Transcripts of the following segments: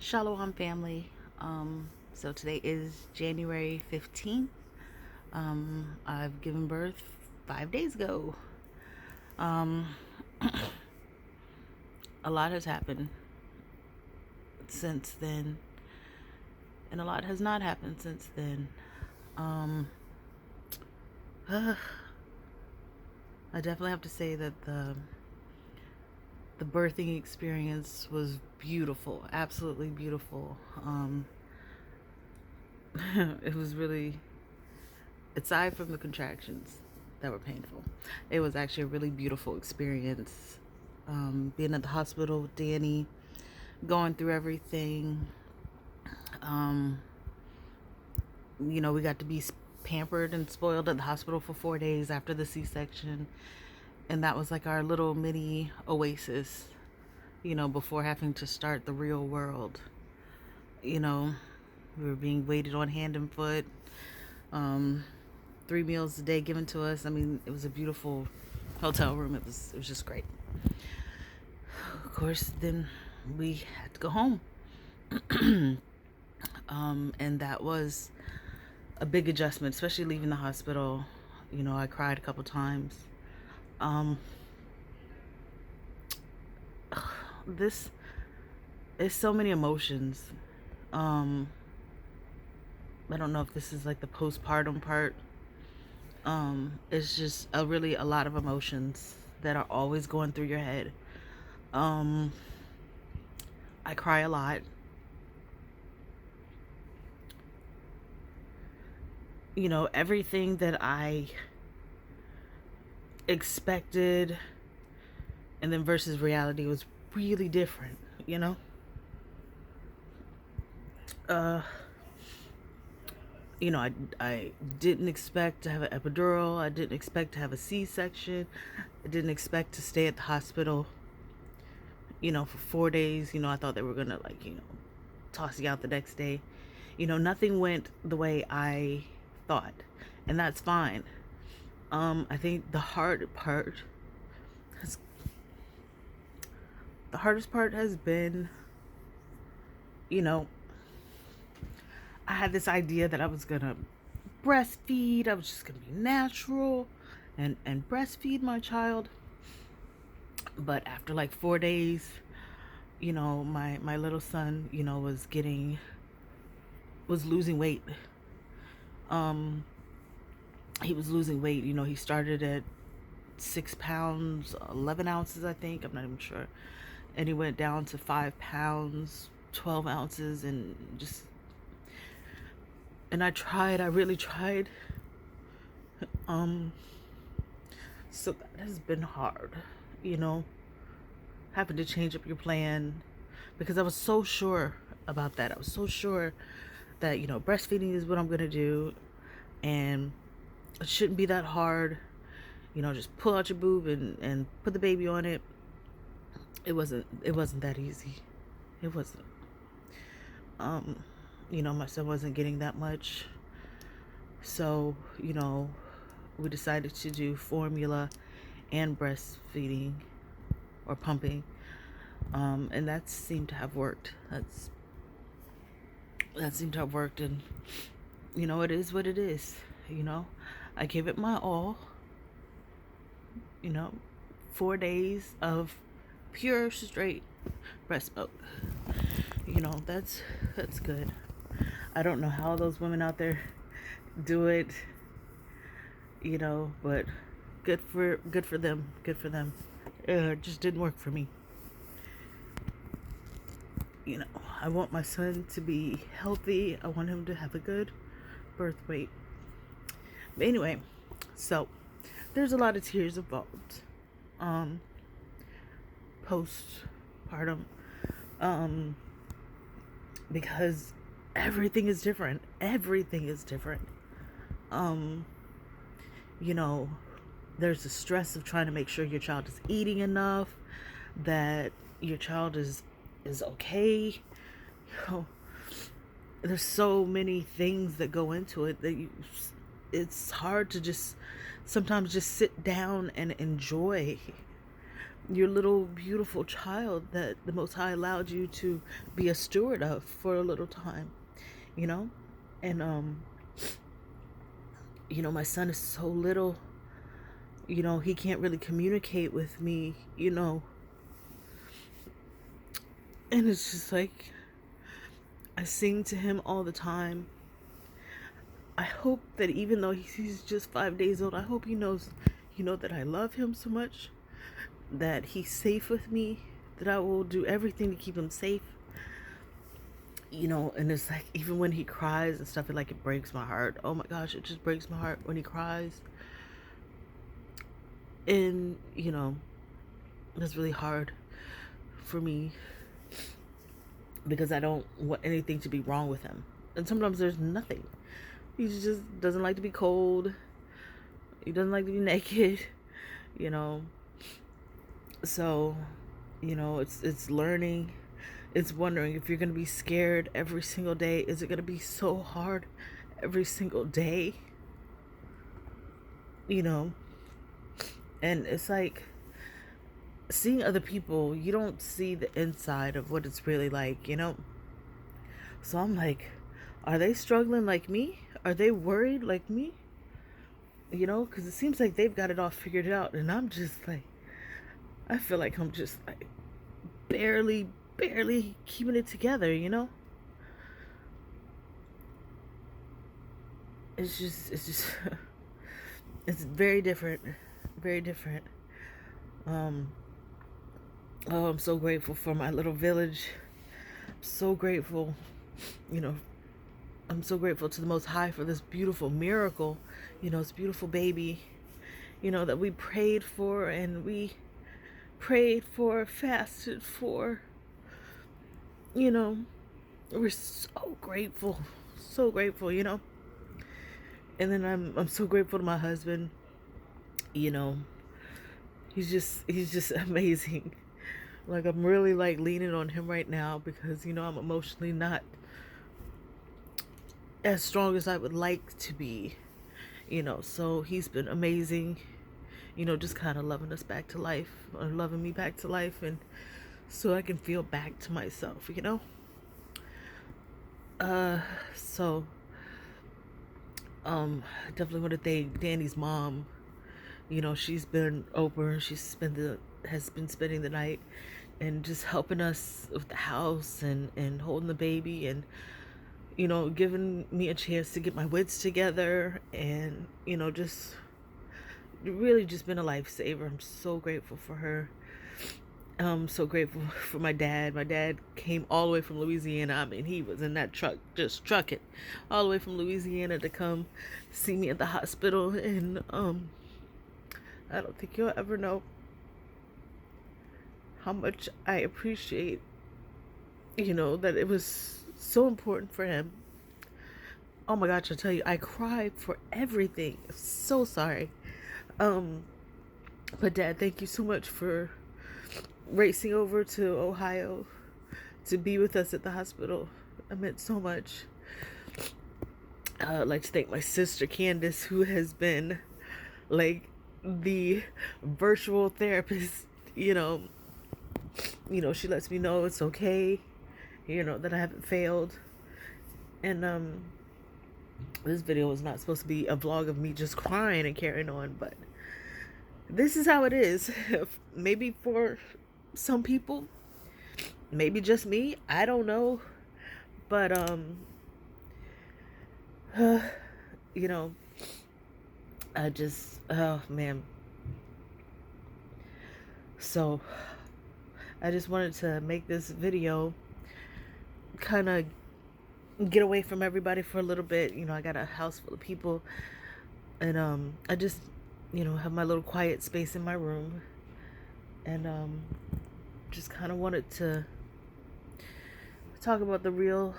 Shalom family. So today is January 15th. I've given birth 5 days ago. Um, a lot has happened since then, and a lot has not happened since then. Um, I definitely have to say that the birthing experience was beautiful, absolutely beautiful. It was really, aside from the contractions that were painful, it was actually a really beautiful experience. Being at the hospital with Danny, going through everything. Um, we got to be pampered and spoiled at the hospital for 4 days after the C-section. And that was like our little mini oasis, before having to start the real world. You know, we were being waited on hand and foot. Um, 3 meals a day given to us. I mean, it was a beautiful hotel room. It was just great. Of course, then we had to go home. And that was a big adjustment, especially leaving the hospital. I cried a couple times. Um, this is so many emotions. Um, I don't know if this is like the postpartum part. It's just really a lot of emotions that are always going through your head. Um, I cry a lot. Everything that I expected and then versus reality was really different, you know? Uh, I didn't expect to have an epidural. I didn't expect to have a C-section. I didn't expect to stay at the hospital, for 4 days. I thought they were going to, toss you out the next day. Nothing went the way I thought, and that's fine. I think has, the hardest part has been, you know, I had this idea that I was gonna breastfeed. I was just gonna be natural and breastfeed my child. But after like 4 days, my little son, was losing weight. Um, he was losing weight. He started at 6 pounds, 11 ounces, I think. I'm not even sure. And he went down to 5 pounds, 12 ounces, and I really tried. Um, so that has been hard, you know, having to change up your plan because I was so sure about that. I was so sure that, breastfeeding is what I'm going to do and it shouldn't be that hard. Just pull out your boob and put the baby on it. It wasn't that easy. It wasn't. My son wasn't getting that much. So, we decided to do formula and breastfeeding or pumping. And that seemed to have worked. That seemed to have worked, and it is what it is. I gave it my all. you know 4 days of pure straight breast milk. That's good. I don't know how those women out there do it, but good for them. Good for them. It just didn't work for me. I want my son to be healthy. I want him to have a good birth weight. But anyway, so there's a lot of tears involved. Postpartum. Because everything is different. Everything is different. Um, you know, there's the stress of trying to make sure your child is eating enough, that your child is okay. There's so many things that go into it that it's hard to just sometimes just sit down and enjoy your little beautiful child that the Most High allowed you to be a steward of for a little time, you know? And, my son is so little, he can't really communicate with me, and it's just like, I sing to him all the time. I hope that even though he's just 5 days old, I hope he knows, that I love him so much, that he's safe with me, that I will do everything to keep him safe. And it's like, even when he cries and stuff, it breaks my heart. Oh my gosh, it just breaks my heart when he cries. And, that's really hard for me because I don't want anything to be wrong with him. And sometimes there's nothing. He just doesn't like to be cold. He doesn't like to be naked, So, it's learning. It's wondering if you're going to be scared every single day. Is it going to be so hard every single day? And it's like seeing other people, you don't see the inside of what it's really like, So I'm like, are they struggling like me? Are they worried like me? Because it seems like they've got it all figured out. And I'm just like, I feel like I'm just like barely keeping it together, It's just, it's very different. Very different. Oh, I'm so grateful for my little village. I'm so grateful, I'm so grateful to the Most High for this beautiful miracle, this beautiful baby, that we prayed for and we prayed for, fasted for, we're so grateful, And then I'm so grateful to my husband, he's just amazing. Like, I'm really leaning on him right now because, I'm emotionally not as strong as I would like to be, so he's been amazing, just kind of loving us back to life, or loving me back to life, and so I can feel back to myself, so, definitely want to thank Danny's mom. She's been open, has been spending the night and just helping us with the house and holding the baby and, giving me a chance to get my wits together and, just really just been a lifesaver. I'm so grateful for her. I'm so grateful for my dad. My dad came all the way from Louisiana. I mean, he was in that truck, just trucking all the way from Louisiana to come see me at the hospital. And I don't think you'll ever know how much I appreciate, that it was so important for him. Oh my gosh, I tell you, I cried for everything. So sorry. But Dad, thank you so much for racing over to Ohio to be with us at the hospital. It meant so much. I'd like to thank my sister Candace, who has been like the virtual therapist. She lets me know it's okay, that I haven't failed. And this video was not supposed to be a vlog of me just crying and carrying on, but this is how it is. Maybe for some people, maybe just me, I don't know, but I just, oh man. So I just wanted to make this video, kind of get away from everybody for a little bit. I got a house full of people, and I just, have my little quiet space in my room, and just kind of wanted to talk about the real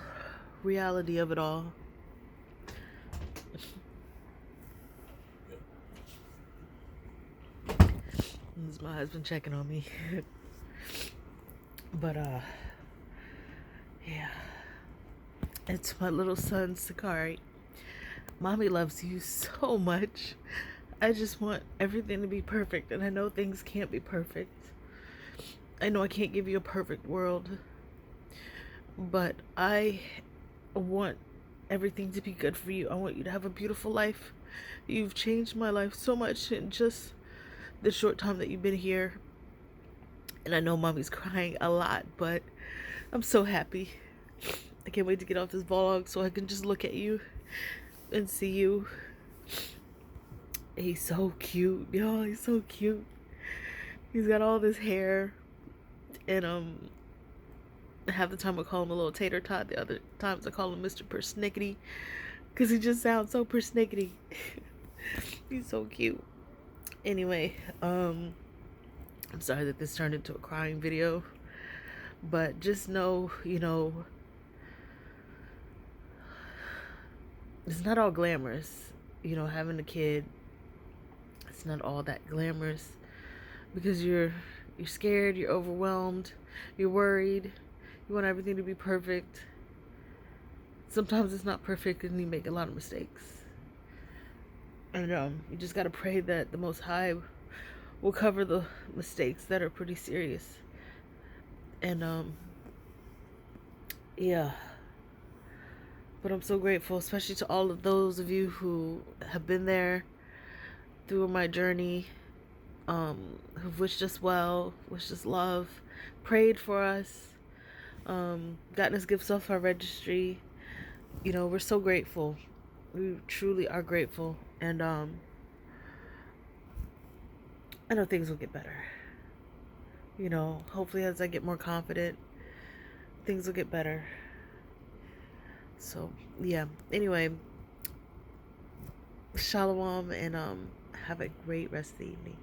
reality of it all. This is my husband checking on me. But yeah, it's my little son Sakari. Mommy loves you so much. I just want everything to be perfect, and I know things can't be perfect, I know I can't give you a perfect world, but I want everything to be good for you. I want you to have a beautiful life. You've changed my life so much in just the short time that you've been here. And I know mommy's crying a lot, but I'm so happy. I can't wait to get off this vlog so I can just look at you and see you. He's so cute, yo. He's so cute. He's got all this hair, and half the time I call him a little tater tot. The other times I call him Mr. Persnickety, because he just sounds so persnickety. He's so cute. Anyway, I'm sorry that this turned into a crying video, but just know, you know, it's not all glamorous. You know, having a kid, it's not all that glamorous, because you're scared, you're overwhelmed, you're worried, you want everything to be perfect. Sometimes it's not perfect and you make a lot of mistakes. And you just gotta pray that the Most High will cover the mistakes that are pretty serious. And yeah. But I'm so grateful, especially to all of those of you who have been there through my journey, who've wished us well, wished us love, prayed for us, gotten us gifts off our registry. You know, we're so grateful. We truly are grateful. And I know things will get better. You know, hopefully as I get more confident, things will get better. So, yeah. Anyway, shalom, and have a great rest of the evening.